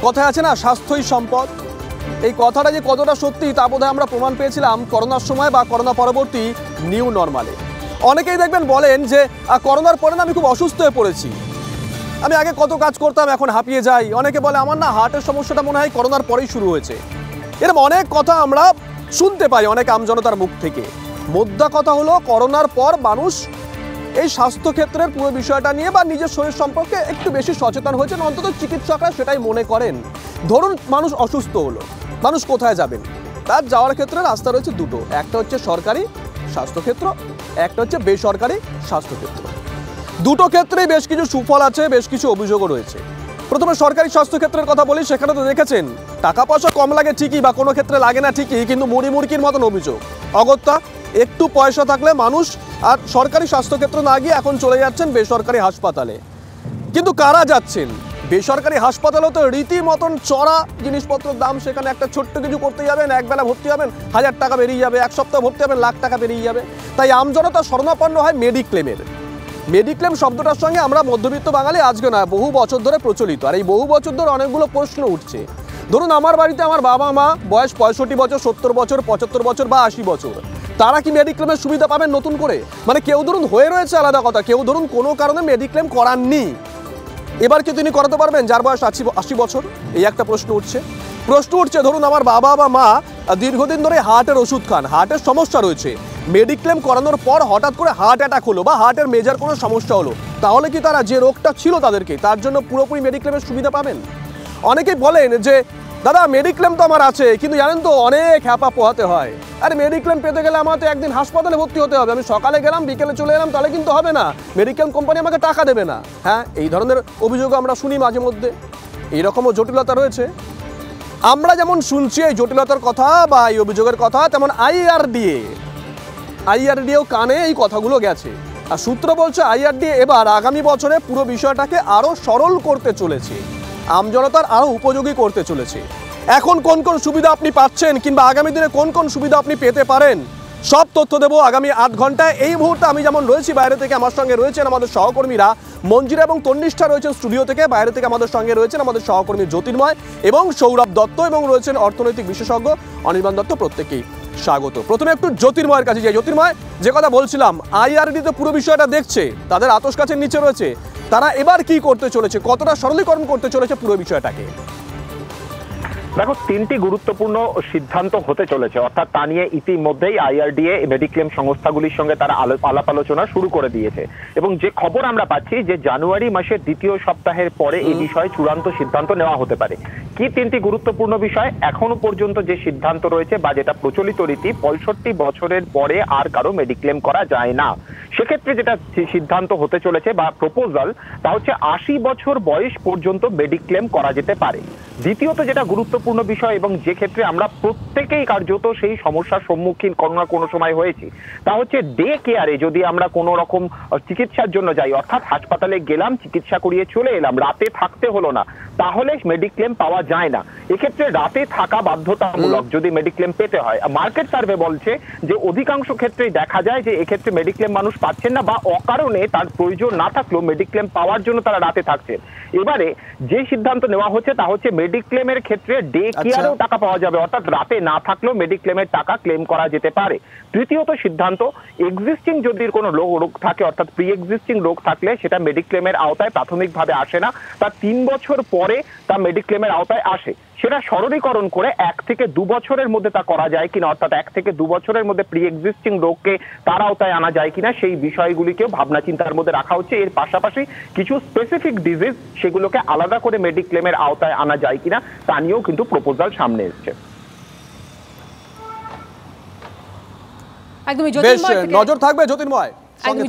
কথায় আছে না, স্বাস্থ্যই সম্পদ। এই কথাটা যে কতটা সত্যি তা বোধহয় আমরা প্রমাণ পেয়েছিলাম করোনার সময় বা করোনা পরবর্তী নিউ নর্মালে। অনেকেই দেখবেন বলেন যে করোনার পরে না আমি খুব অসুস্থ হয়ে পড়েছি, আমি আগে কত কাজ করতাম এখন হাঁপিয়ে যাই। অনেকে বলে আমার না হার্টের সমস্যাটা মনে হয় করোনার পরেই শুরু হয়েছে। এরকম অনেক কথা আমরা শুনতে পাই অনেক আমজনতার মুখ থেকে। মোদ্দা কথা হলো করোনার পর মানুষ এই স্বাস্থ্যক্ষেত্রের পুরো বিষয়টা নিয়ে বা নিজের শরীর সম্পর্কে একটু বেশি সচেতন হয়েছেন, অন্তত চিকিৎসকরা সেটাই মনে করেন। ধরুন মানুষ অসুস্থ হলো, মানুষ কোথায় যাবেন? তার যাওয়ার ক্ষেত্রে রাস্তা রয়েছে দুটো, একটা হচ্ছে সরকারি স্বাস্থ্যক্ষেত্র, একটা হচ্ছে বেসরকারি স্বাস্থ্যক্ষেত্র। দুটো ক্ষেত্রেই বেশ কিছু সুফল আছে, বেশ কিছু অভিযোগও রয়েছে। প্রথমে সরকারি স্বাস্থ্যক্ষেত্রের কথা বলি, সেখানে তো দেখেছেন টাকা পয়সা কম লাগে ঠিকই, বা কোনো ক্ষেত্রে লাগে না ঠিকই, কিন্তু মুড়ি মুড়কির মতন অভিযোগ। অগত্যা একটু পয়সা থাকলে মানুষ আর সরকারি স্বাস্থ্যক্ষেত্র না গিয়ে এখন চলে যাচ্ছেন বেসরকারি হাসপাতালে। কিন্তু কারা যাচ্ছেন? বেসরকারি হাসপাতালেও তো রীতিমতন চড়া জিনিসপত্রের দাম। সেখানে একটা ছোট্ট কিছু করতে যাবেন, একবেলা ভর্তি হবেন 1000 টাকা বেরিয়ে যাবে, এক সপ্তাহ ভর্তি হবেন লাখ টাকা বেরিয়ে যাবে। তাই আমজনতা শরণাপন্ন হয় মেডিক্লেমের। মেডিক্লেম শব্দটার সঙ্গে আমরা মধ্যবিত্ত বাঙালি আজকে নয়, বহু বছর ধরে প্রচলিত। আর এই বহু বছর ধরে অনেকগুলো প্রশ্ন উঠছে। ধরুন আমার বাড়িতে আমার বাবা মা বয়স 65 বছর, 70 বছর, 75 বছর বা 80 বছর, তারা কি মেডিক্লেমের সুবিধা পাবেন নতুন করে? মানে কেউ ধরুন হয়ে রয়েছে আলাদা কথা, কেউ ধরুন কোনো কারণে মেডিক্লেম করাননি, এবার কি তিনি করাতে পারবেন যার বয়স 80 বছর? এই একটা প্রশ্ন উঠছে। ধরুন আমার বাবা বা মা দীর্ঘদিন ধরে হার্টের ওষুধ খান, হার্টের সমস্যা রয়েছে, মেডিক্লেম করানোর পর হঠাৎ করে হার্ট অ্যাটাক হলো বা হার্টের মেজর কোনো সমস্যা হলো, তাহলে কি তারা যে রোগটা ছিল তাদেরকে তার জন্য পুরোপুরি মেডিক্লেমের সুবিধা পাবেন? অনেকেই বলেন যে দাদা মেডিক্লেম তো আমার আছে, কিন্তু জানেন তো অনেক হ্যাপা পোহাতে হয়। আর মেডিক্লেম পেতে গেলে আমার তো একদিন হাসপাতালে ভর্তি হতে হবে, আমি সকালে গেলাম বিকেলে চলে এলাম, তাহলে কিন্তু হবে না, মেডিক্লেম কোম্পানি আমাকে টাকা দেবে না। হ্যাঁ, এই ধরনের অভিযোগ আমরা শুনি মাঝে মধ্যে। এইরকমও জটিলতা রয়েছে। আমরা যেমন শুনছি এই জটিলতার কথা বা এই অভিযোগের কথা, তেমন আইআরডিএও কানে এই কথাগুলো গেছে। আর সূত্র বলছে আইআরডিএ এবার আগামী বছরে পুরো বিষয়টাকে আরও সরল করতে চলেছে, আমজনতার আরও উপযোগী করতে চলেছে। এখন কোন কোন সুবিধা আপনি পাচ্ছেন কিংবা আগামী দিনে কোন কোন সুবিধা আপনি পেতে পারেন, সব তথ্য দেবো আগামী 8 ঘন্টায়। এই মুহূর্তে আমি যেমন রয়েছি বাইরে থেকে, আমার সঙ্গে রয়েছেন আমাদের সহকর্মীরা মঞ্জিরা এবং তন্নিষ্ঠা রয়েছেন স্টুডিও থেকে, বাইরে থেকে আমাদের সঙ্গে রয়েছেন আমাদের সহকর্মী জ্যোতির্ময় এবং সৌরভ দত্ত, এবং রয়েছেন অর্থনৈতিক বিশেষজ্ঞ অনির্বাণ দত্ত। প্রত্যেকেই স্বাগত। প্রথমে একটু জ্যোতির্ময়ের কাছে যাই। জ্যোতির্ময়, যে কথা বলছিলাম, আইআরডি তো পুরো বিষয়টা দেখছে, তাদের আতশ কাছের নিচে রয়েছে, তারা এবার কি করতে চলেছে, কতটা সরলীকরণ করতে চলেছে পুরো বিষয়টাকে? দেখো, 3টি গুরুত্বপূর্ণ সিদ্ধান্ত হতে চলেছে, অর্থাৎ তা নিয়ে ইতিমধ্যেই আইআরডিএ মেডিক্লেম সংস্থাগুলির সঙ্গে তারা আলাপ আলোচনা শুরু করে দিয়েছে। এবং যে খবর আমরা পাচ্ছি যে জানুয়ারি মাসের 2য় সপ্তাহের পরে এই বিষয়ে চূড়ান্ত সিদ্ধান্ত নেওয়া হতে পারে। কি 3টি গুরুত্বপূর্ণ বিষয়? এখনো পর্যন্ত যে সিদ্ধান্ত রয়েছে বা যেটা প্রচলিত রীতি, 65 বছরের পরে আর কারো মেডিক্লেম করা যায় না। সেক্ষেত্রে যেটা সিদ্ধান্ত হতে চলেছে বা প্রপোজাল, তা হচ্ছে 80 বছর বয়স পর্যন্ত মেডিক্লেম করা যেতে পারে। দ্বিতীয়ত যেটা গুরুত্বপূর্ণ বিষয় এবং যে ক্ষেত্রে আমরা প্রত্যেকেই কার্যত সেই সমস্যার সম্মুখীন কোনো না কোনো সময় হয়েছি, তা হচ্ছে ডে কেয়ারে যদি আমরা কোনো রকম চিকিৎসার জন্য যাই, অর্থাৎ হাসপাতালে গেলাম, চিকিৎসা করিয়ে চলে এলাম, রাতে থাকতে হলো না, তাহলে মেডিক্লেম পাওয়া যায় না। এক্ষেত্রে রাতে থাকা বাধ্যতামূলক যদি মেডিক্লেম পেতে হয়। মার্কেট সার্ভে বলছে যে অধিকাংশ ক্ষেত্রেই দেখা যায় যে এক্ষেত্রে মেডিক্লেম মানুষ পাচ্ছেন না, বা অকারণে তার প্রয়োজন না থাকলেও মেডিক্লেম পাওয়ার জন্য তারা রাতে থাকছেন। এবারে যে সিদ্ধান্ত নেওয়া হচ্ছে তা হচ্ছে মেডিক্লেমের ক্ষেত্রে ডে কেয়ারেও টাকা পাওয়া যাবে, অর্থাৎ রাতে না থাকলেও মেডিক্লেমের টাকা ক্লেম করা যেতে পারে। তৃতীয়ত সিদ্ধান্ত, এক্সিস্টিং যদি কোনো রোগ থাকে, অর্থাৎ প্রি এক্সিস্টিং রোগ থাকলে সেটা মেডিক্লেমের আওতায় প্রাথমিকভাবে আসে না, তার 3 বছর পরে তা মেডিক্লেমের আওতায় আসে। সেটা সরলীকরণ করে 1 থেকে 2 বছরের মধ্যে তা করা যায় কিনা, অর্থাৎ 1 থেকে 2 বছরের মধ্যে প্রি এক্সিস্টিং রোগকে তার আওতায় আনা যায় কিনা, সেই বিষয়গুলিকেও ভাবনা চিন্তার মধ্যে রাখা হচ্ছে। এর পাশাপাশি কিছু স্পেসিফিক ডিজিজ, সেগুলোকে আলাদা করে মেডিক্লেমের আওতায় আনা যায় কিনা তা নিয়েও কিন্তু প্রপোজাল সামনে এসছে। একদমই নজর থাকবে জ্যোতির্ময়।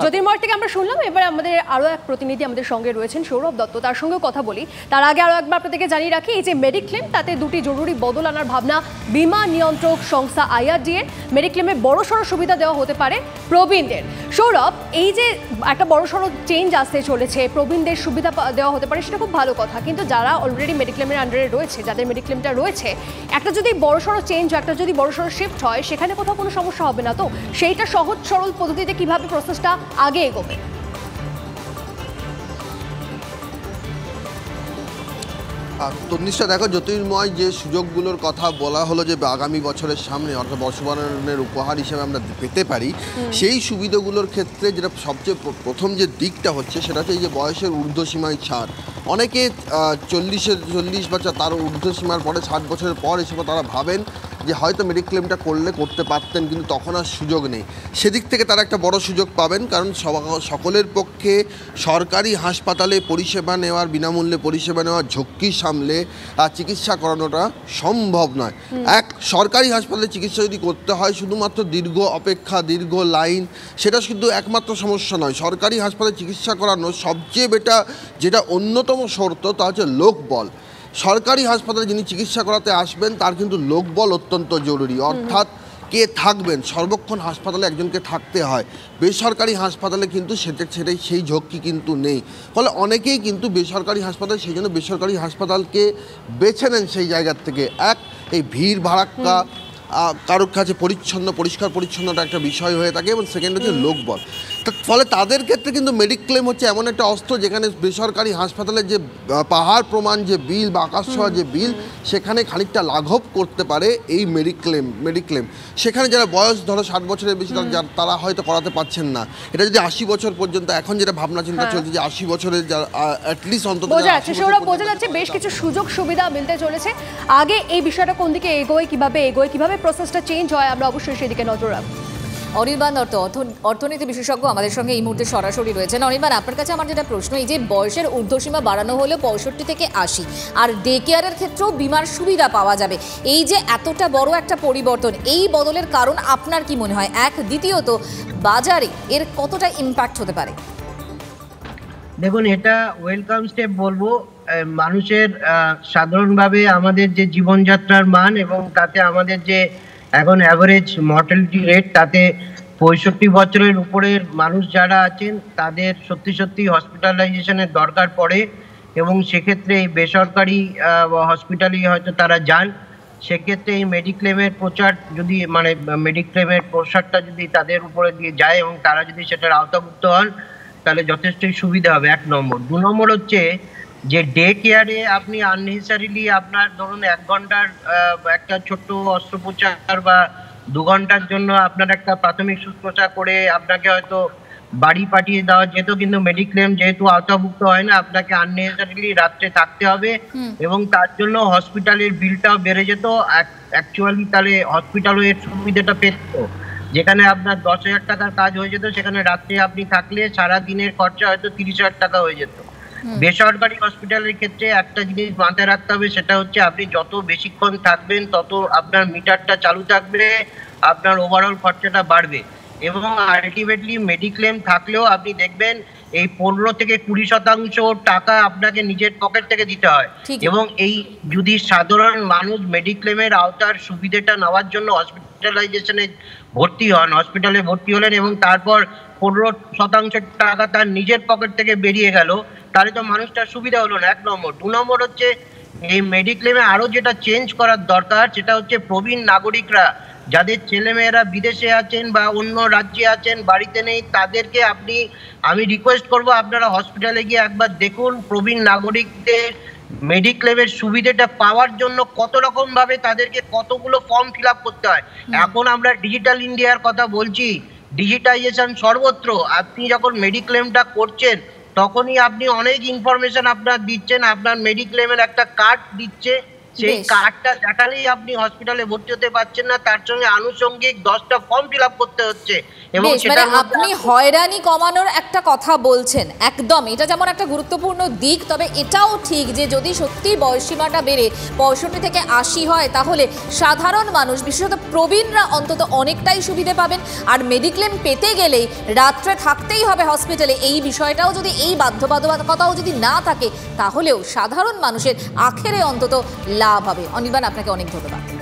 জ্যোতির্ময় থেকে আমরা শুনলাম। এবার আমাদের আরো এক প্রতিনিধি আমাদের সঙ্গে রয়েছেন সৌরভ দত্ত, তার সঙ্গে কথা বলি। তার আগে আরো একবার আপনাদেরকে জানিয়ে রাখি, এই যে মেডিক্লেম, তাতে 2টি জরুরি বদল আনার ভাবনা বীমা নিয়ন্ত্রক সংস্থা আইআরডিএর। মেডিক্লেমে বড়সড় সুবিধা দেওয়া হতে পারে প্রবীণদের। সৌরভ, এই যে একটা বড়সড় চেঞ্জ আসতে চলেছে, প্রবীণদের সুবিধা দেওয়া হতে পারে, সেটা খুব ভালো কথা। কিন্তু যারা অলরেডি মেডিক্লেমের আন্ডারে রয়েছে, যাদের মেডিক্লেমটা রয়েছে, একটা যদি বড়সড় চেঞ্জ, একটা যদি বড়সড় শিফট হয়, সেখানে কোথাও কোনো সমস্যা হবে না তো? সেইটা সহজ সরল পদ্ধতিতে কিভাবে প্রসেসটা আগে এগোবে? আর তন্নিষ্ঠা দেখো, জ্যোতির্ময় যে সুযোগগুলোর কথা বলা হলো যে আগামী বছরের সামনে অর্থাৎ বর্ষবরণের উপহার হিসেবে আমরা পেতে পারি, সেই সুবিধাগুলোর ক্ষেত্রে যেটা সবচেয়ে প্রথম যে দিকটা হচ্ছে সেটা হচ্ছে এই যে বয়সের ঊর্ধ্বসীমায় ছাড়। অনেকে 40 বা তার ঊর্ধ্বসীমার পরে 60 বছরের পর এসে তারা ভাবেন যে হয়তো মেডিক্লেমটা করতে পারতেন, কিন্তু তখন আর সুযোগ নেই। সেদিক থেকে তারা একটা বড় সুযোগ পাবেন, কারণ সকলের পক্ষে সরকারি হাসপাতালে পরিষেবা নেওয়ার, বিনামূল্যে পরিষেবা নেওয়ার ঝক্কি সামলে চিকিৎসা করানোটা সম্ভব নয়। সরকারি হাসপাতালে চিকিৎসা যদি করতে হয় শুধুমাত্র দীর্ঘ অপেক্ষা, দীর্ঘ লাইন, সেটা শুধু একমাত্র সমস্যা নয়। সরকারি হাসপাতালে চিকিৎসা করানোর সবচেয়ে যেটা অন্যতম শর্ত তা হচ্ছে লোকবল। সরকারি হাসপাতালে যিনি চিকিৎসা করাতে আসবেন তার কিন্তু লোকবল অত্যন্ত জরুরি, অর্থাৎ কে থাকবেন, সর্বক্ষণ হাসপাতালে একজনকে থাকতে হয়। বেসরকারি হাসপাতালে কিন্তু সেই ঝক্কি কিন্তু নেই। ফলে অনেকেই কিন্তু বেসরকারি হাসপাতাল, সেই জন্য বেসরকারি হাসপাতালকে বেছে নেন সেই জায়গার থেকে। এই ভিড় ভাড়াক্কা, কারোর কাছে পরিষ্কার পরিচ্ছন্নতা একটা বিষয় হয়ে থাকে, এবং সেকেন্ড হচ্ছে লোকবল। ফলে তাদের ক্ষেত্রে কিন্তু মেডিক্লেম হচ্ছে এমন একটা অস্ত্র যেখানে বেসরকারি হাসপাতালে যে পাহাড় প্রমাণ যে বিল বা আকাশ ছোঁয়া যে বিল, সেখানে খানিকটা লাঘব করতে পারে এই মেডিক্লেম। সেখানে যারা বয়স ধরো 60 বছরের বেশি তারা হয়তো করাতে পারছেন না। এটা যদি 80 বছর পর্যন্ত, এখন যেটা ভাবনা চিন্তা চলছে যে 80 বছরের অ্যাটলিস্ট অন্তত বোঝা যাচ্ছে বেশ কিছু সুযোগ সুবিধা মিলতে চলেছে। আগে এই বিষয়টা কোন দিকে এগোয়, কিভাবে প্রসেসটা চেঞ্জ হয়, আমরা অবশ্যই সেদিকে নজর রাখবো। অনির্বাণ দত্ত, অর্থনীতি বিশেষজ্ঞ, আমাদের সঙ্গে এই মুহূর্তে সরাসরি রয়েছেন। অনির্বাণ, আপনার কাছে আমার যেটা প্রশ্ন, এই যে বয়সের ঊর্ধ্বসীমা বাড়ানো হলো 65 থেকে 80, আর ডে কেয়ারের ক্ষেত্রেও বিমার সুবিধা পাওয়া যাবে, এই যে এতটা বড় একটা পরিবর্তন, এই বদলের কারণ আপনার কি মনে হয়? দ্বিতীয়ত, বাজারে এর কতটা ইম্প্যাক্ট হতে পারে? দেখুন, এটা ওয়েলকাম স্টেপ বলবো। মানুষের সাধারণভাবে আমাদের যে জীবনযাত্রার মান এবং তাতে আমাদের যে এখন অ্যাভারেজ মর্টালিটি রেট, তাতে 65 বছরের উপরের মানুষ যারা আছেন তাদের সত্যি হসপিটালাইজেশনের দরকার পড়ে, এবং সেক্ষেত্রে এই বেসরকারি হসপিটালে হয়তো তারা যান। সেক্ষেত্রে এই মেডিক্লেমের প্রসারটা যদি তাদের উপরে দিয়ে যায় এবং তারা যদি সেটার আওতাভুক্ত হন, তাহলে যথেষ্টই সুবিধা হবে, 1 নম্বর। 2 নম্বর হচ্ছে যে ডে কেয়ারে আপনি আননেসেসারিলি আপনার ধরুন 1 ঘন্টার একটা ছোট্ট অস্ত্রোপচার বা 2 ঘন্টার জন্য আপনার একটা প্রাথমিক শুশ্রূষা করে আপনাকে হয়তো বাড়ি পাঠিয়ে দেওয়া যেত, কিন্তু মেডিক্লেম যেহেতু আওতাভুক্ত হয় না, আপনাকে আননেসেসারিলি রাত্রে থাকতে হবে, এবং তার জন্য হসপিটালের বিলটাও বেড়ে যেত। অ্যাকচুয়ালি তাহলে হসপিটালও এর সুবিধাটা পেত। যেখানে আপনার 10,000 টাকার কাজ হয়ে যেত, সেখানে রাত্রে আপনি থাকলে সারা দিনের খরচা হয়তো 30,000 টাকা হয়ে যেত। বেসরকারি হসপিটালের ক্ষেত্রে একটা জিনিস মাথায় রাখতে হবে, সেটা হচ্ছে আপনি যত বেশিক্ষণ থাকবেন তত আপনার মিটারটা চালু থাকবে, আপনার ওভারঅল খরচাটা বাড়বে। এবং আলটিমেটলি মেডিক্লেম থাকলেও আপনি দেখবেন এই 15 থেকে 20% টাকা আপনাকে নিজের পকেট থেকে দিতে হয়। এবং এই যদি সাধারণ মানুষ মেডিক্লেমের আওতার সুবিধাটা নেওয়ার জন্য হসপিটালাইজেশনে হসপিটালে ভর্তি হলেন এবং তারপর 15% টাকা তার নিজের পকেট থেকে বেরিয়ে গেল, তাহলে তো মানুষটার সুবিধা হলো না, 1 নম্বর। 2 নম্বর হচ্ছে এই মেডিক্লেমে আরো যেটা চেঞ্জ করার দরকার, সেটা হচ্ছে প্রবীণ নাগরিকরা যাদের ছেলেমেয়েরা বিদেশে আছেন বা অন্য রাজ্যে আছেন, বাড়িতে নেই, তাদেরকে আমি রিকোয়েস্ট করব আপনারা হসপিটালে গিয়ে একবার দেখুন প্রবীণ নাগরিকদের মেডিক্লেমের সুবিধাটা পাওয়ার জন্য কত রকম ভাবে তাদেরকে কতগুলো ফর্ম ফিল আপ করতে হয়। এখন আমরা ডিজিটাল ইন্ডিয়ার কথা বলছি, ডিজিটাইজেশন সর্বত্র। আপনি যখন মেডিক্লেমটা করছেন তখনই আপনি অনেক ইনফরমেশন আপনার দিচ্ছেন, আপনার মেডিক্লেমের একটা কার্ড দিচ্ছে, সেই কার্ডটা দেখালেই আপনি হসপিটালে ভর্তি হতে পারছেন না, তার সঙ্গে আনুষঙ্গিক 10টা ফর্ম ফিল আপ করতে হচ্ছে। এবং আপনি হয়রানি কমানোর একটা কথা বলছেন, একদম এটা যেমন একটা গুরুত্বপূর্ণ দিক, তবে এটাও ঠিক যে যদি সত্যি বয়সসীমাটা বেড়ে 65 থেকে 80 হয়, তাহলে সাধারণ মানুষ, বিশেষত প্রবীণরা অন্তত অনেকটাই সুবিধে পাবেন। আর মেডিক্লেম পেতে গেলেই রাত্রে থাকতেই হবে হসপিটালে, এই বিষয়টাও যদি, এই বাধ্যবাধকতাও যদি না থাকে, তাহলেও সাধারণ মানুষের আখেরে অন্তত লাভ হবে। অনির্বাণ, আপনাকে অনেক ধন্যবাদ।